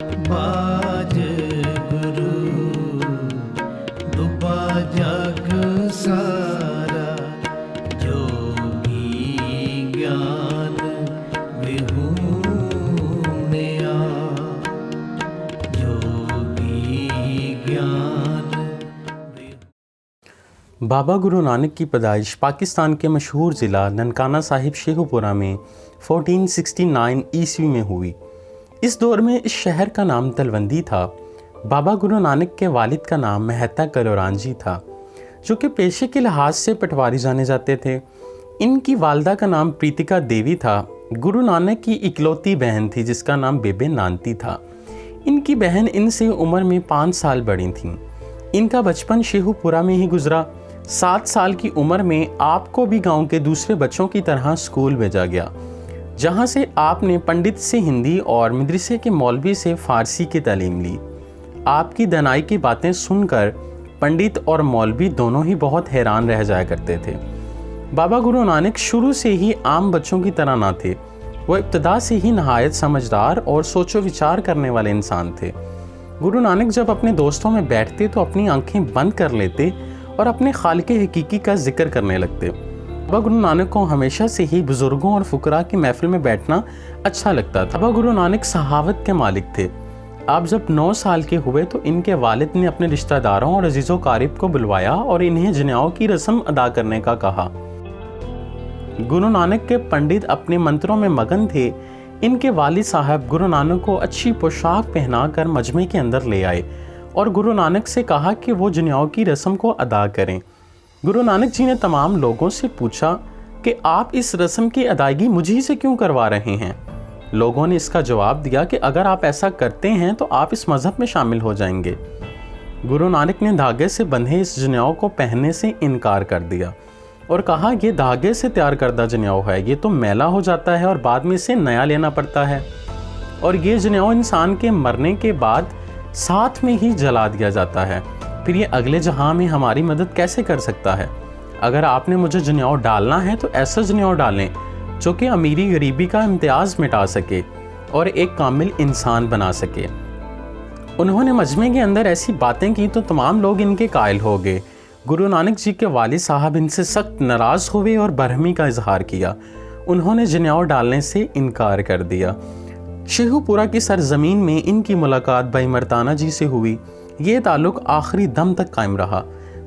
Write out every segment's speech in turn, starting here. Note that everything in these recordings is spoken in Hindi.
बाज गुरु डूबा जग सारा, जोगी ज्ञान विहूणिया, जोगी ज्ञान। बाबा गुरु नानक की पैदाइश पाकिस्तान के मशहूर ज़िला ननकाना साहिब शेखुपुरा में 1469 ईस्वी में हुई। इस दौर में इस शहर का नाम तलवंदी था। बाबा गुरु नानक के वालिद का नाम मेहता कलोरांजी था, जो कि पेशे के लिहाज से पटवारी जाने जाते थे। इनकी वालदा का नाम प्रीतिका देवी था। गुरु नानक की इकलौती बहन थी जिसका नाम बेबे नानती था। इनकी बहन इनसे उम्र में 5 साल बड़ी थीं। इनका बचपन शेखुपुरा में ही गुजरा। 7 साल की उम्र में आपको भी गांव के दूसरे बच्चों की तरह स्कूल भेजा गया, जहां से आपने पंडित से हिंदी और मदरसे के मौलवी से फ़ारसी की तालीम ली। आपकी दनाई की बातें सुनकर पंडित और मौलवी दोनों ही बहुत हैरान रह जाया करते थे। बाबा गुरु नानक शुरू से ही आम बच्चों की तरह ना थे। वो इब्तदा से ही नहायत समझदार और सोचो विचार करने वाले इंसान थे। गुरु नानक जब अपने दोस्तों में बैठते तो अपनी आंखें बंद कर लेते और अपने खालिक हकीकी का जिक्र करने लगते। बाबा गुरु नानक को हमेशा से ही बुजुर्गों और फुकरा की महफिल में बैठना अच्छा लगता था। बाबा गुरु नानक सहावत के मालिक थे। आप जब 9 साल के हुए तो इनके वालिद ने अपने रिश्तेदारों और अजीज़ो कारिब को बुलवाया और इन्हें जनेऊ की रस्म अदा करने का कहा। गुरु नानक के पंडित अपने मंत्रों में मगन थे। इनके वालिद साहब गुरु नानक को अच्छी पोशाक पहनाकर मजमे के अंदर ले आए और गुरु नानक से कहा कि वो जनेऊ की रस्म को अदा करें। गुरु नानक जी ने तमाम लोगों से पूछा कि आप इस रस्म की अदायगी मुझी से क्यों करवा रहे हैं। लोगों ने इसका जवाब दिया कि अगर आप ऐसा करते हैं तो आप इस मज़हब में शामिल हो जाएंगे। गुरु नानक ने धागे से बंधे इस जनेऊ को पहनने से इनकार कर दिया और कहा ये धागे से तैयार करदा जनेऊ है, ये तो मैला हो जाता है और बाद में इसे नया लेना पड़ता है, और ये जनेऊ इंसान के मरने के बाद साथ में ही जला दिया जाता है, फिर ये अगले जहां में हमारी मदद कैसे कर सकता है। अगर आपने मुझे जनेऊ डालना है तो ऐसा जनेऊ डालें जो कि अमीरी गरीबी का इम्तियाज़ मिटा सके और एक कामिल इंसान बना सके। उन्होंने मजमे के अंदर ऐसी बातें की तो तमाम लोग इनके कायल हो गए। गुरु नानक जी के वालिद साहब इनसे सख्त नाराज़ हुए और बरहमी का इजहार किया। उन्होंने जनेऊ डालने से इनकार कर दिया। शेखुपुरा की सरजमीन में इनकी मुलाकात भाई मर्दाना जी से हुई। ये ताल्लुक़ आखिरी दम तक कायम रहा।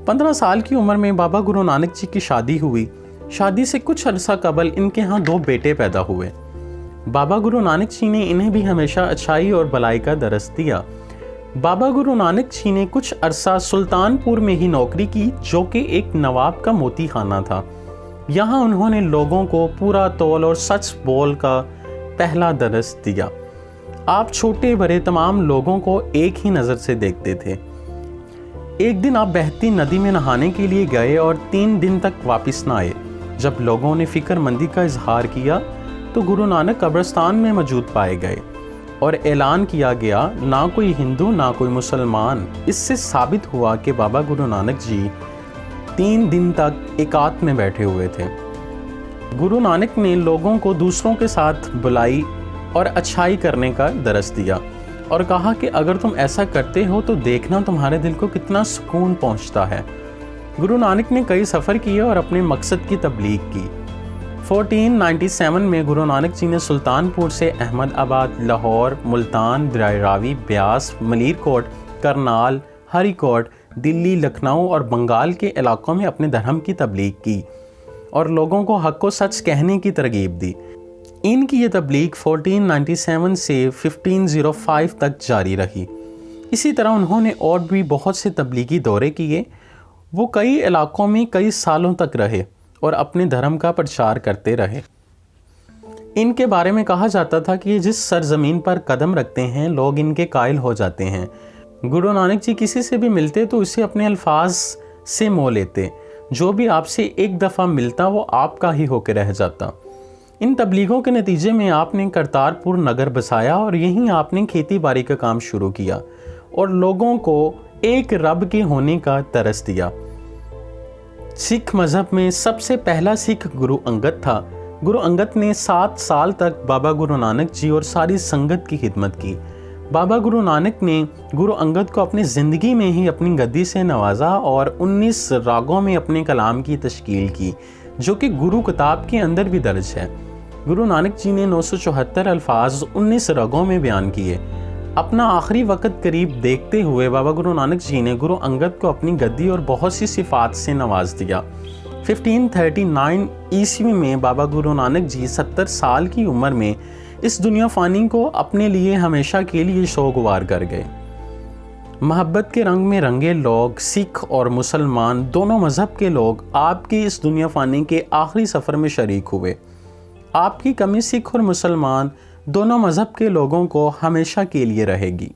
15 साल की उम्र में बाबा गुरु नानक जी की शादी हुई। शादी से कुछ अरसा कबल इनके यहाँ 2 बेटे पैदा हुए। बाबा गुरु नानक जी ने इन्हें भी हमेशा अच्छाई और भलाई का दरस दिया। बाबा गुरु नानक जी ने कुछ अरसा सुल्तानपुर में ही नौकरी की, जो कि एक नवाब का मोती खाना था। यहाँ उन्होंने लोगों को पूरा तौल और सच बोल का पहला दरस दिया। आप छोटे बड़े तमाम लोगों को एक ही नज़र से देखते थे। एक दिन आप बहती नदी में नहाने के लिए गए और 3 दिन तक वापस न आए। जब लोगों ने फिक्रमंदी का इजहार किया तो गुरु नानक कब्रिस्तान में मौजूद पाए गए और ऐलान किया गया, ना कोई हिंदू ना कोई मुसलमान। इससे साबित हुआ कि बाबा गुरु नानक जी 3 दिन तक एकांत में बैठे हुए थे। गुरु नानक ने लोगों को दूसरों के साथ बुलाई और अच्छाई करने का दरस दिया और कहा कि अगर तुम ऐसा करते हो तो देखना तुम्हारे दिल को कितना सुकून पहुंचता है। गुरु नानक ने कई सफ़र किए और अपने मकसद की तबलीग की। 1497 में गुरु नानक जी ने सुल्तानपुर से अहमदाबाद, लाहौर, मुल्तान, दरिया रावी, ब्यास, मलीरकोट, करनाल, हरिकोट, दिल्ली, लखनऊ और बंगाल के इलाकों में अपने धर्म की तबलीग की और लोगों को हक़ व सच कहने की तरगीब दी। इनकी ये तबलीग 1497 से 1505 तक जारी रही। इसी तरह उन्होंने और भी बहुत से तबलीगी दौरे किए। वो कई इलाकों में कई सालों तक रहे और अपने धर्म का प्रचार करते रहे। इनके बारे में कहा जाता था कि जिस सरजमीन पर कदम रखते हैं लोग इनके कायल हो जाते हैं। गुरु नानक जी किसी से भी मिलते तो उसे अपने अल्फाज से मोह लेते। जो भी आपसे एक दफ़ा मिलता वो आपका ही होकर रह जाता। इन तबलीगों के नतीजे में आपने करतारपुर नगर बसाया और यहीं आपने खेती बाड़ी का काम शुरू किया और लोगों को एक रब के होने का तरस दिया। सिख मज़हब में सबसे पहला सिख गुरु अंगद था। गुरु अंगद ने 7 साल तक बाबा गुरु नानक जी और सारी संगत की खिदमत की। बाबा गुरु नानक ने गुरु अंगद को अपनी ज़िंदगी में ही अपनी गद्दी से नवाजा और 19 रागों में अपने कलाम की तश्कील की, जो कि गुरु किताब के अंदर भी दर्ज है। गुरु नानक जी ने 974 अल्फाज 19 रागों में बयान किए। अपना आखिरी वक्त करीब देखते हुए बाबा गुरु नानक जी ने गुरु अंगद को अपनी गद्दी और बहुत सी सिफात से नवाज दिया। 1539 ईस्वी में बाबा गुरु नानक जी 70 साल की उम्र में इस दुनिया फ़ानी को अपने लिए हमेशा के लिए शोगवार कर गए। मोहब्बत के रंग में रंगे लोग, सिख और मुसलमान दोनों मज़हब के लोग आपकी इस दुनिया फ़ानी के आखिरी सफ़र में शरीक हुए। आपकी कमी सिख और मुसलमान दोनों मज़हब के लोगों को हमेशा के लिए रहेगी।